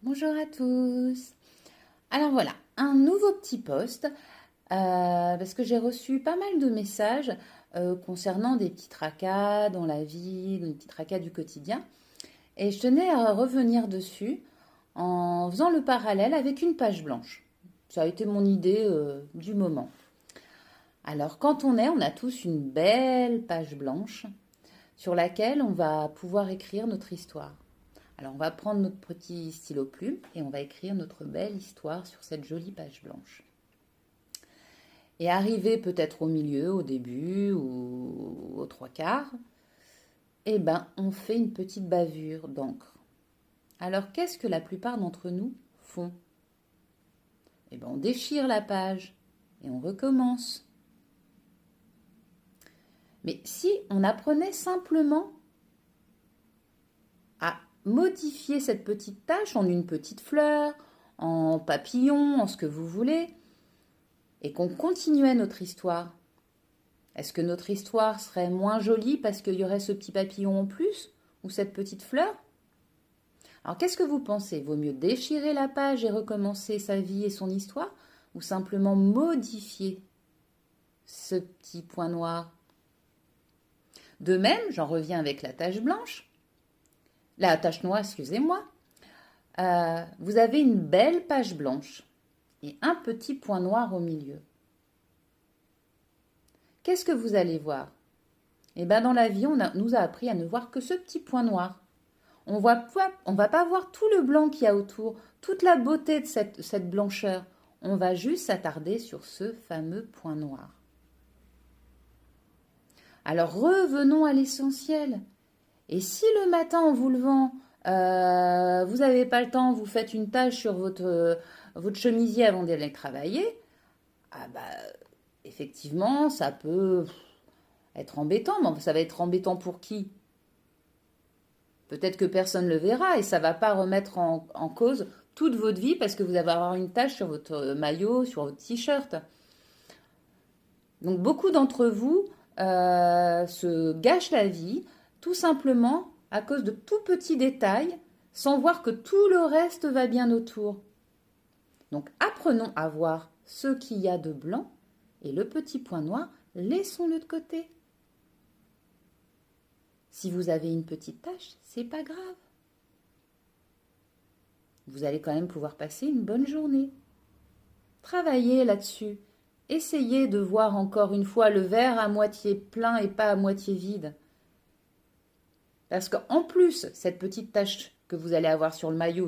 Bonjour à tous. Alors voilà, un nouveau petit post parce que j'ai reçu pas mal de messages concernant des petits tracas dans la vie, des petits tracas du quotidien. Et je tenais à revenir dessus en faisant le parallèle avec une page blanche. Ça a été mon idée du moment. Alors quand on a tous une belle page blanche sur laquelle on va pouvoir écrire notre histoire. Alors, on va prendre notre petit stylo plume et on va écrire notre belle histoire sur cette jolie page blanche. Et arrivé peut-être au milieu, au début ou aux trois quarts, eh ben, on fait une petite bavure d'encre. Alors, qu'est-ce que la plupart d'entre nous font? Eh ben, on déchire la page et on recommence. Mais si on apprenait simplement à modifier cette petite tache en une petite fleur, en papillon, en ce que vous voulez, et qu'on continuait notre histoire, est-ce que notre histoire serait moins jolie parce qu'il y aurait ce petit papillon en plus ou cette petite fleur? Alors qu'est-ce que vous pensez? Vaut mieux déchirer la page et recommencer sa vie et son histoire ou simplement modifier ce petit point noir? De même, j'en reviens avec la tache blanche, la tache noire, excusez-moi. Vous avez une belle page blanche et un petit point noir au milieu. Qu'est-ce que vous allez voir? Eh bien, dans la vie, nous a appris à ne voir que ce petit point noir. On ne va pas voir tout le blanc qu'il y a autour, toute la beauté de cette blancheur. On va juste s'attarder sur ce fameux point noir. Alors, revenons à l'essentiel. Et si le matin, en vous levant, vous n'avez pas le temps, vous faites une tâche sur votre chemisier avant d'aller travailler, ah bah, effectivement, ça peut être embêtant, mais ça va être embêtant pour qui? Peut-être que personne ne le verra et ça ne va pas remettre en cause toute votre vie parce que vous allez avoir une tache sur votre maillot, sur votre t-shirt. Donc beaucoup d'entre vous se gâchent la vie tout simplement à cause de tout petits détails sans voir que tout le reste va bien autour. Donc apprenons à voir ce qu'il y a de blanc et le petit point noir, laissons-le de côté. Si vous avez une petite tache, c'est pas grave. Vous allez quand même pouvoir passer une bonne journée. Travaillez là-dessus. Essayez de voir encore une fois le verre à moitié plein et pas à moitié vide. Parce qu'en plus, cette petite tache que vous allez avoir sur le maillot,